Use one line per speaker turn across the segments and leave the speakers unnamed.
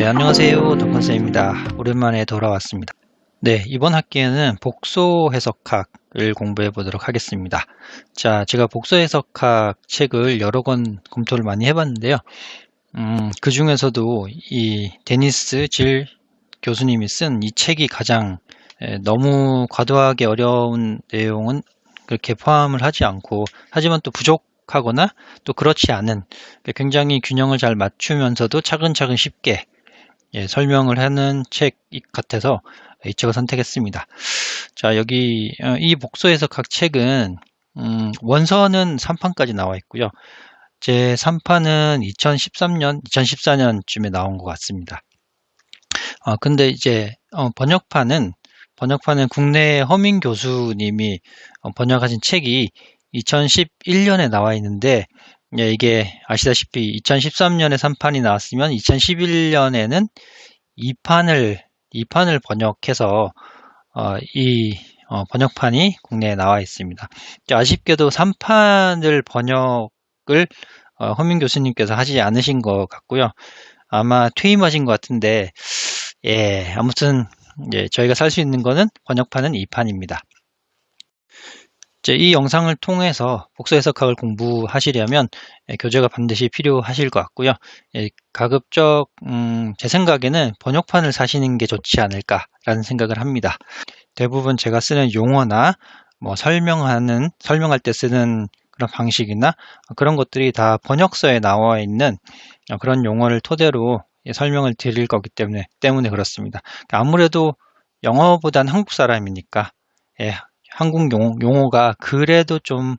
안녕하세요. 덕건쌤입니다. 오랜만에 돌아왔습니다. 네, 이번 학기에는 복소 해석학을 공부해 보도록 하겠습니다. 자, 제가 복소 해석학 책을 여러 권 검토를 많이 해봤는데요. 그 중에서도 이 데니스 질 교수님이 쓴 이 책이 가장 너무 과도하게 어려운 내용은 그렇게 포함을 하지 않고, 하지만 또 부족하거나 또 그렇지 않은, 굉장히 균형을 잘 맞추면서도 차근차근 쉽게 설명을 하는 책 같아서 이 책을 선택했습니다. 자, 여기 이 복소 해석학 책은 원서는 3판까지 나와 있고요. 제 3판은 2013년, 2014년쯤에 나온 것 같습니다. 근데 이제 번역판은 국내 허민 교수님이 번역하신 책이 2011년에 나와 있는데, 이게 아시다시피 2013년에 3판이 나왔으면 2011년에는 2판을 번역해서 이 번역판이 국내에 나와 있습니다. 아쉽게도 3판을 번역을 허민 교수님께서 하지 않으신 것 같고요. 아마 퇴임하신 것 같은데, 아무튼 저희가 살 수 있는 거는 번역판은 2판입니다. 이 영상을 통해서 복소 해석학을 공부하시려면 교재가 반드시 필요하실 것 같고요. 가급적 제 생각에는 번역판을 사시는 게 좋지 않을까라는 생각을 합니다. 대부분 제가 쓰는 용어나 설명할 때 쓰는 그런 방식이나 그런 것들이 다 번역서에 나와 있는 그런 용어를 토대로 설명을 드릴 거기 때문에 그렇습니다. 아무래도 영어보단 한국 사람이니까 한국 용어가 그래도 좀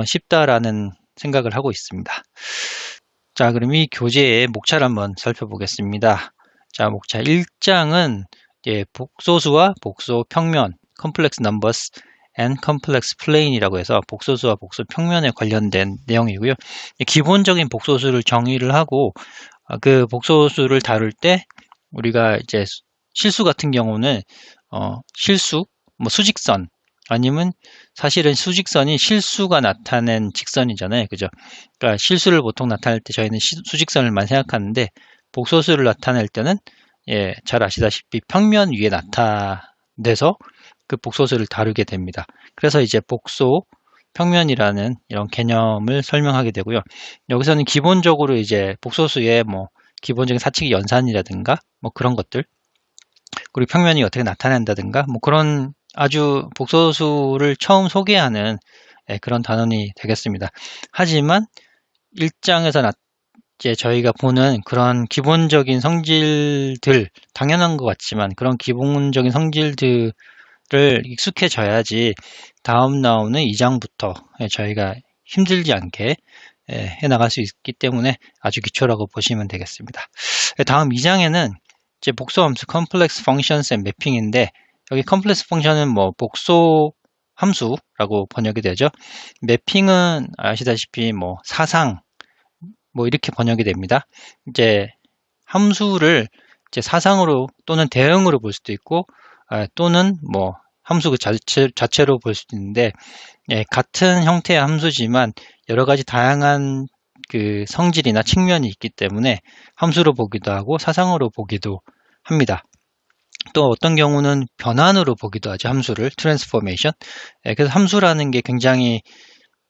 쉽다라는 생각을 하고 있습니다. 자, 그럼 이 교재의 목차를 한번 살펴보겠습니다. 자, 목차 1장은 복소수와 복소 평면, complex numbers and complex plane이라고 해서 복소수와 복소 평면에 관련된 내용이고요. 기본적인 복소수를 정의를 하고, 그 복소수를 다룰 때 우리가 이제 실수 같은 경우는 실수, 수직선, 아니면 사실은 수직선이 실수가 나타낸 직선이잖아요. 그죠? 그러니까 실수를 보통 나타낼 때 저희는 수직선을만 생각하는데, 복소수를 나타낼 때는 잘 아시다시피 평면 위에 나타내서 그 복소수를 다루게 됩니다. 그래서 이제 복소 평면이라는 이런 개념을 설명하게 되고요. 여기서는 기본적으로 이제 복소수의 기본적인 사칙 연산이라든가 그런 것들, 그리고 평면이 어떻게 나타난다든가 그런 아주 복소수를 처음 소개하는 그런 단원이 되겠습니다. 하지만 1장에서 이제 저희가 보는 그런 기본적인 성질들, 당연한 것 같지만 그런 기본적인 성질들을 익숙해져야지 다음 나오는 2장부터 저희가 힘들지 않게 해나갈 수 있기 때문에 아주 기초라고 보시면 되겠습니다. 다음 2장에는 이제 복소함수 complex functions and mapping인데, 여기 컴플렉스 펑션은 복소 함수라고 번역이 되죠. 매핑은 아시다시피 사상 이렇게 번역이 됩니다. 이제 함수를 이제 사상으로 또는 대응으로 볼 수도 있고, 또는 함수 그 자체로 볼 수도 있는데, 같은 형태의 함수지만 여러 가지 다양한 그 성질이나 측면이 있기 때문에 함수로 보기도 하고 사상으로 보기도 합니다. 또 어떤 경우는 변환으로 보기도 하죠. 함수를 트랜스포메이션. 그래서 함수라는 게 굉장히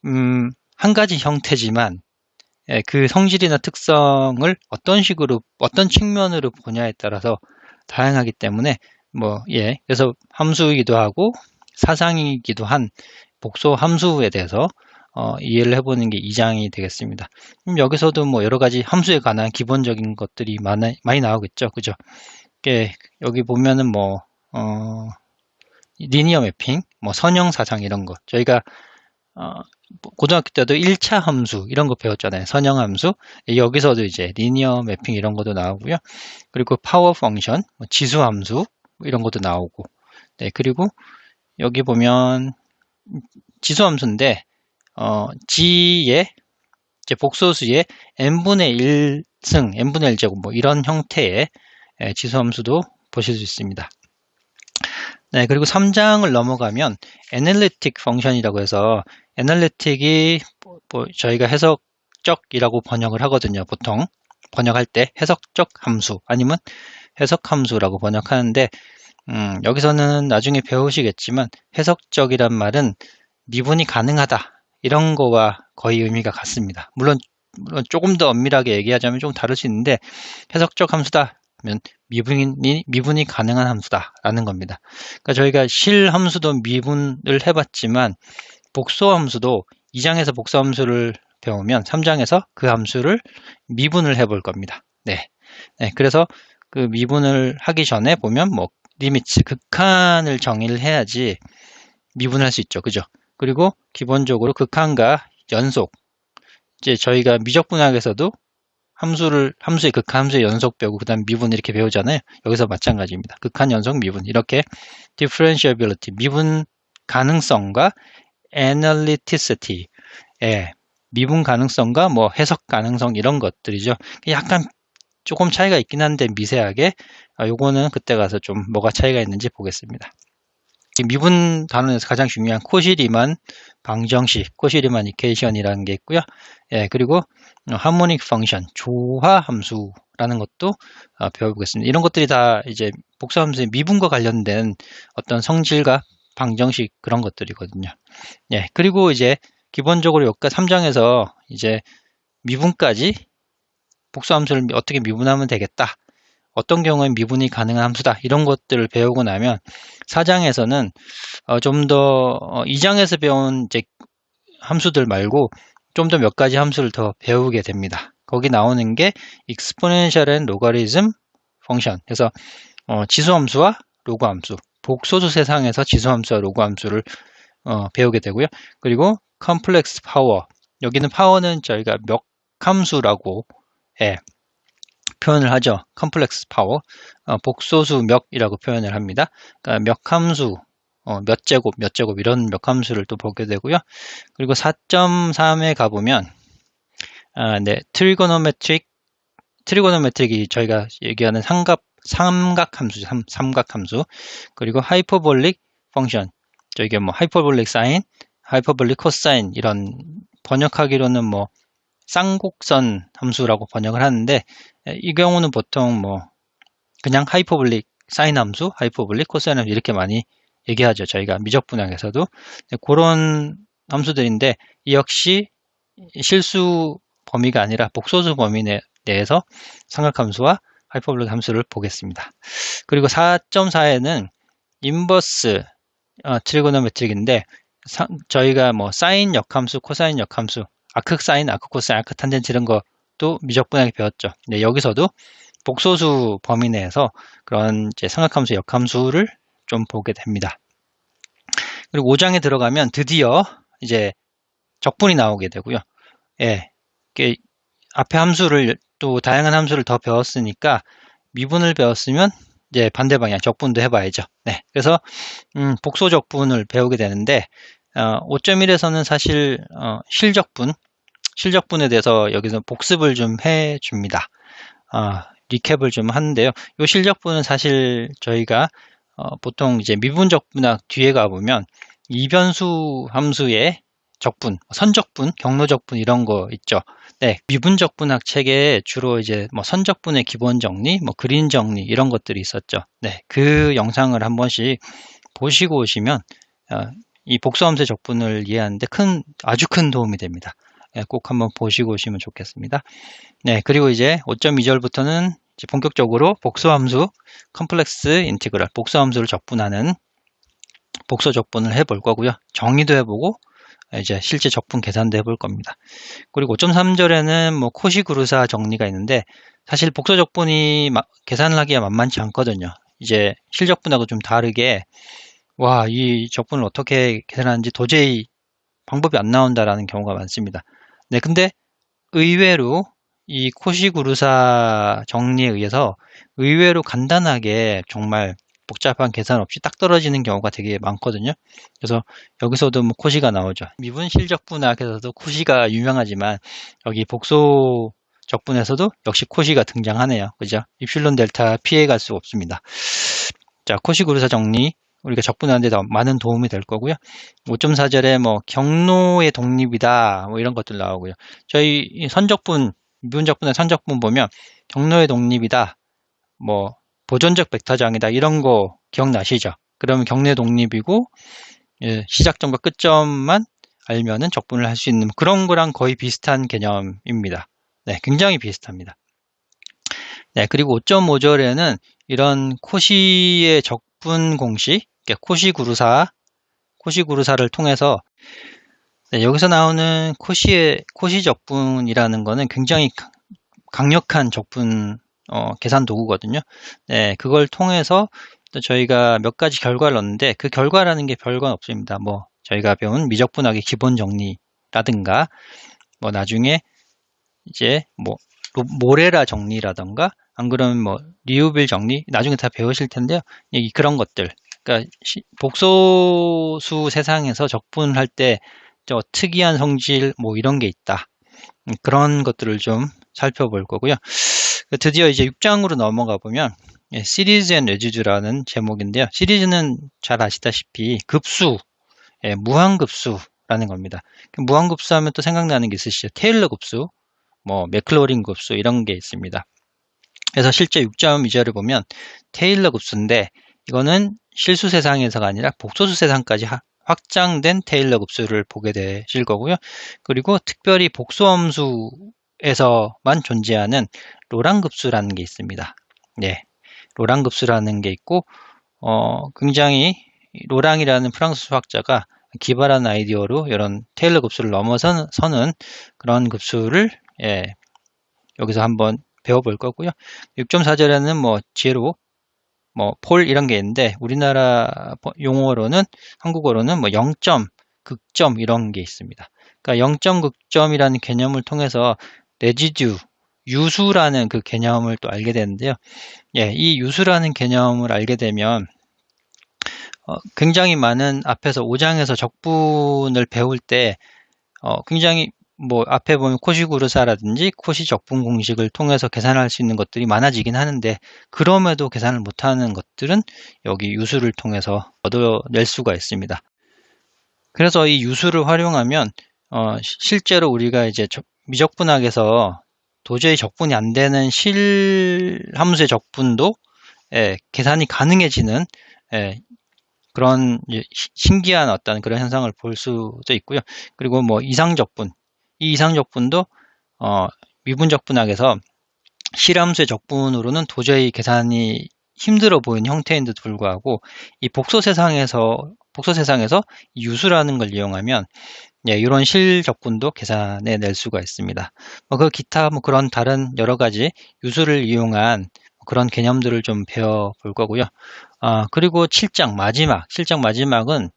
한 가지 형태지만 그 성질이나 특성을 어떤 식으로, 어떤 측면으로 보냐에 따라서 다양하기 때문에 그래서 함수이기도 하고 사상이기도 한 복소 함수에 대해서 이해를 해보는 게 2장이 되겠습니다. 여기서도 여러 가지 함수에 관한 기본적인 것들이 많이 나오겠죠. 그죠? 여기 보면은 리니어 매핑, 선형 사상 이런 거. 저희가 고등학교 때도 1차 함수 이런 거 배웠잖아요. 선형 함수. 여기서도 이제 리니어 매핑 이런 것도 나오고요. 그리고 파워 펑션, 지수 함수 이런 것도 나오고. 네, 그리고 여기 보면 지수 함수인데 G의 이제 복소수의 n분의 1승, n분의 1제곱 이런 형태의 지수함수도 보실 수 있습니다. 네, 그리고 3장을 넘어가면 애널리틱 펑션이라고 해서, 애널리틱이 저희가 해석적이라고 번역을 하거든요, 보통. 번역할 때 해석적 함수 아니면 해석 함수라고 번역하는데 여기서는 나중에 배우시겠지만 해석적이란 말은 미분이 가능하다 이런 거와 거의 의미가 같습니다. 물론 조금 더 엄밀하게 얘기하자면 좀 다를 수 있는데 해석적 함수다 면 미분이 가능한 함수다라는 겁니다. 그러니까 저희가 실 함수도 미분을 해봤지만 복소 함수도 2장에서 복소 함수를 배우면 3장에서 그 함수를 미분을 해볼 겁니다. 네. 그래서 그 미분을 하기 전에 보면 뭐 리미트, 극한을 정의를 해야지 미분할 수 있죠. 그죠? 그리고 기본적으로 극한과 연속, 이제 저희가 미적분학에서도 함수의 극한, 함수의 연속 배우고 그 다음 미분 이렇게 배우잖아요. 여기서 마찬가지입니다. 극한, 연속, 미분 이렇게 differentiability, 미분 가능성과 analyticity, 미분 가능성과 뭐 해석 가능성 이런 것들이죠. 약간 조금 차이가 있긴 한데 미세하게 요거는 그때 가서 좀 뭐가 차이가 있는지 보겠습니다. 미분 단원에서 가장 중요한 코시-리만 방정식, 코시-리만 이퀘이션이라는 게 있고요. 그리고 하모닉 펑션, 조화 함수라는 것도 배워보겠습니다. 이런 것들이 다 이제 복수 함수의 미분과 관련된 어떤 성질과 방정식 그런 것들이거든요. 그리고 이제 기본적으로 여기까지 3장에서 이제 미분까지 복수 함수를 어떻게 미분하면 되겠다. 어떤 경우엔 미분이 가능한 함수다. 이런 것들을 배우고 나면 4장에서는 좀 더 2장에서 배운 이제 함수들 말고 좀 더 몇 가지 함수를 더 배우게 됩니다. 거기 나오는 게 exponential and logarithm function. 그래서 지수 함수와 로그 함수, 복소수 세상에서 지수 함수와 로그 함수를 배우게 되고요. 그리고 complex power. 여기는 파워는 저희가 몇 함수라고 표현을 하죠. 컴플렉스 파워, 복소수 몇이라고 표현을 합니다. 그러니까 몇 함수, 몇 제곱 이런 몇 함수를 또 보게 되고요. 그리고 4.3에 가보면 트리고노메트릭이 저희가 얘기하는 삼각함수죠. 삼각함수. 그리고 하이퍼볼릭 펑션, 저희가 뭐 하이퍼볼릭 사인, 하이퍼볼릭 코사인 이런 번역하기로는 뭐 쌍곡선 함수라고 번역을 하는데 이 경우는 보통 뭐 그냥 하이퍼볼릭 사인 함수, 하이퍼볼릭 코사인 함수 이렇게 많이 얘기하죠. 저희가 미적분학에서도 그런 함수들인데 이 역시 실수 범위가 아니라 복소수 범위 내에서 삼각함수와 하이퍼볼릭 함수를 보겠습니다. 그리고 4.4에는 인버스 트리고노메트릭인데 저희가 뭐 사인 역함수, 코사인 역함수, 아크 사인, 아크 코사인, 아크 탄젠트 이런 것도 미적분학에 배웠죠. 여기서도 복소수 범위 내에서 그런 이제 삼각함수, 역함수를 좀 보게 됩니다. 그리고 5장에 들어가면 드디어 이제 적분이 나오게 되고요. 앞에 함수를 또 다양한 함수를 더 배웠으니까 미분을 배웠으면 이제 반대 방향 적분도 해봐야죠. 그래서 복소 적분을 배우게 되는데 5.1에서는 사실 실적분에 대해서 여기서 복습을 좀 해줍니다. 리캡을 좀 하는데요. 이 실적분은 사실 저희가 보통 이제 미분적분학 뒤에 가보면 이변수 함수의 적분, 선적분, 경로적분 이런 거 있죠. 미분적분학 책에 주로 이제 뭐 선적분의 기본 정리, 뭐 그린 정리 이런 것들이 있었죠. 그 영상을 한 번씩 보시고 오시면 이 복수함수의 적분을 이해하는데 아주 큰 도움이 됩니다. 꼭 한번 보시고 오시면 좋겠습니다. 그리고 이제 5.2절부터는 이제 본격적으로 복수함수, 컴플렉스 인티그럴, 복수함수를 적분하는 복수 적분을 해볼 거고요. 정의도 해보고 이제 실제 적분 계산도 해볼 겁니다. 그리고 5.3절에는 뭐 코시그루사 정리가 있는데 사실 복수 적분이 계산을 하기가 만만치 않거든요. 이제 실적분하고 좀 다르게 이 적분을 어떻게 계산하는지 도저히 방법이 안 나온다라는 경우가 많습니다. 근데 의외로 이 코시그루사 정리에 의해서 의외로 간단하게 정말 복잡한 계산 없이 딱 떨어지는 경우가 되게 많거든요. 그래서 여기서도 뭐 코시가 나오죠. 미분 실적분학에서도 코시가 유명하지만 여기 복소 적분에서도 역시 코시가 등장하네요. 그죠? 입실론 델타 피해갈 수 없습니다. 자, 코시그루사 정리 우리가 적분하는 데 많은 도움이 될 거고요. 5.4절에 뭐 경로의 독립이다 뭐 이런 것들 나오고요. 저희 선적분 미분적분의 선적분 보면 경로의 독립이다, 뭐 보존적 벡터장이다, 이런 거 기억나시죠? 그러면 경로의 독립이고 시작점과 끝점만 알면은 적분을 할 수 있는 그런 거랑 거의 비슷한 개념입니다. 네, 굉장히 비슷합니다. 네, 그리고 5.5절에는 이런 코시의 적분 공식, 코시 구루사를 통해서 여기서 나오는 코시 적분이라는 거는 굉장히 강력한 적분 계산 도구거든요. 네, 그걸 통해서 또 저희가 몇 가지 결과를 얻는데 그 결과라는 게 별건 없습니다. 뭐 저희가 배운 미적분학의 기본 정리라든가 뭐 나중에 이제 뭐 모레라 정리라든가 안 그러면 뭐 리우빌 정리 나중에 다 배우실 텐데요. 그런 것들, 그러니까 복소수 세상에서 적분할 때 저 특이한 성질 뭐 이런 게 있다. 그런 것들을 좀 살펴볼 거고요. 드디어 이제 6장으로 넘어가 보면 시리즈 앤 레지듀라는 제목인데요. 시리즈는 잘 아시다시피 급수, 무한급수라는 겁니다. 무한급수 하면 또 생각나는 게 있으시죠? 테일러 급수, 뭐 맥클로린 급수 이런 게 있습니다. 그래서 실제 6점 2절을 보면 테일러 급수인데 이거는 실수 세상에서가 아니라 복소수 세상까지 확장된 테일러 급수를 보게 되실 거고요. 그리고 특별히 복소함수에서만 존재하는 로랑 급수라는 게 있습니다. 네, 로랑 급수라는 게 있고 굉장히 로랑이라는 프랑스 수학자가 기발한 아이디어로 이런 테일러 급수를 넘어서는 그런 급수를 여기서 한번 배워볼 거고요. 6.4절에는 뭐 제로, 뭐 폴 이런 게 있는데 우리나라 용어로는 한국어로는 뭐 0점, 극점 이런 게 있습니다. 그러니까 0점, 극점이라는 개념을 통해서 레지듀, 유수라는 그 개념을 또 알게 되는데요. 이 유수라는 개념을 알게 되면 굉장히 많은 앞에서 5장에서 적분을 배울 때 굉장히 뭐 앞에 보면 코시구르사라든지 코시 적분 공식을 통해서 계산할 수 있는 것들이 많아지긴 하는데 그럼에도 계산을 못하는 것들은 여기 유수를 통해서 얻어낼 수가 있습니다. 그래서 이 유수를 활용하면 실제로 우리가 이제 미적분학에서 도저히 적분이 안 되는 실함수의 적분도 계산이 가능해지는 그런 신기한 어떤 그런 현상을 볼 수도 있고요. 그리고 뭐 이상적분, 이 이상적분도 미분적분학에서 실함수의 적분으로는 도저히 계산이 힘들어 보이는 형태인데도 불구하고 이 복소 세상에서 유수라는 걸 이용하면 이런 실적분도 계산해 낼 수가 있습니다. 그 기타 뭐 그런 다른 여러 가지 유수를 이용한 그런 개념들을 좀 배워볼 거고요. 그리고 7장 마지막은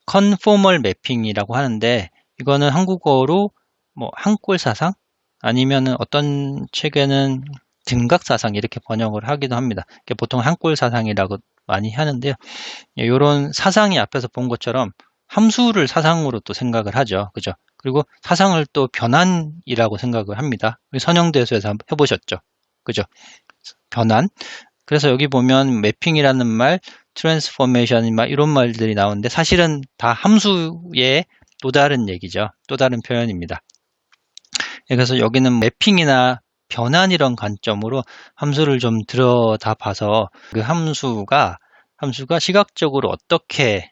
컨포멀 매핑이라고 하는데 이거는 한국어로 뭐 한꼴사상 아니면은 어떤 책에는 등각사상 이렇게 번역을 하기도 합니다. 보통 한꼴사상이라고 많이 하는데요. 이런 사상이 앞에서 본 것처럼 함수를 사상으로 또 생각을 하죠. 그죠? 그리고 사상을 또 변환이라고 생각을 합니다. 우리 선형대수에서 한번 해보셨죠? 그죠? 변환. 그래서 여기 보면 매핑이라는 말, 트랜스포메이션 이런 말들이 나오는데 사실은 다 함수의 또 다른 얘기죠. 또 다른 표현입니다. 그래서 여기는 매핑이나 변환 이런 관점으로 함수를 좀 들여다봐서 그 함수가 시각적으로 어떻게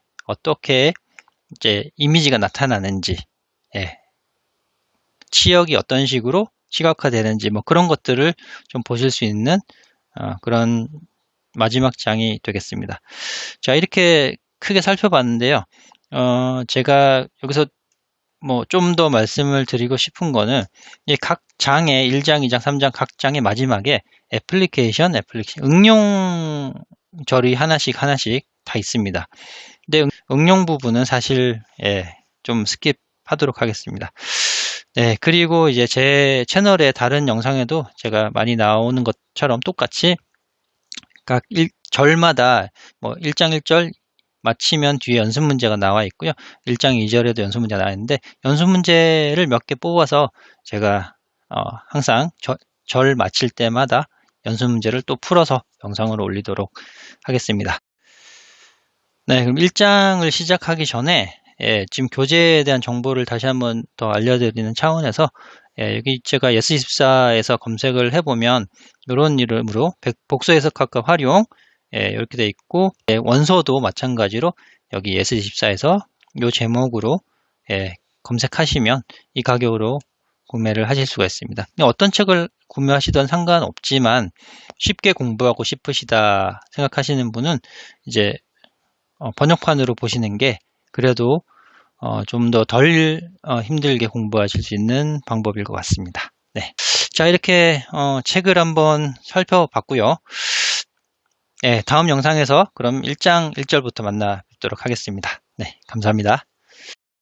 이제 이미지가 나타나는지, 치역이 어떤 식으로 시각화되는지 뭐 그런 것들을 좀 보실 수 있는 그런 마지막 장이 되겠습니다. 자, 이렇게 크게 살펴봤는데요. 제가 여기서 뭐 좀 더 말씀을 드리고 싶은 거는 각 장의 1장, 2장, 3장 각 장의 마지막에 애플리케이션, 응용절이 하나씩 다 있습니다. 근데 응용 부분은 사실 좀 스킵하도록 하겠습니다. 네, 그리고 이제 제 채널의 다른 영상에도 제가 많이 나오는 것처럼 똑같이 각 절마다 뭐 1장 1절 마치면 뒤에 연습 문제가 나와 있고요. 1장 2절에도 연습 문제가 나와 있는데 연습 문제를 몇 개 뽑아서 제가 항상 절 마칠 때마다 연습 문제를 또 풀어서 영상으로 올리도록 하겠습니다. 네, 그럼 1장을 시작하기 전에 지금 교재에 대한 정보를 다시 한번 더 알려드리는 차원에서 여기 제가 예스24에서 검색을 해보면 이런 이름으로 복수 해석학과 활용 이렇게 돼 있고, 원서도 마찬가지로 여기 예스24에서 이 제목으로 검색하시면 이 가격으로 구매를 하실 수가 있습니다. 어떤 책을 구매하시든 상관없지만 쉽게 공부하고 싶으시다 생각하시는 분은 이제 번역판으로 보시는 게 그래도 좀 더 덜 힘들게 공부하실 수 있는 방법일 것 같습니다. 네. 자, 이렇게 책을 한번 살펴봤고요. 다음 영상에서 그럼 1장 1절부터 만나 뵙도록 하겠습니다. 네, 감사합니다.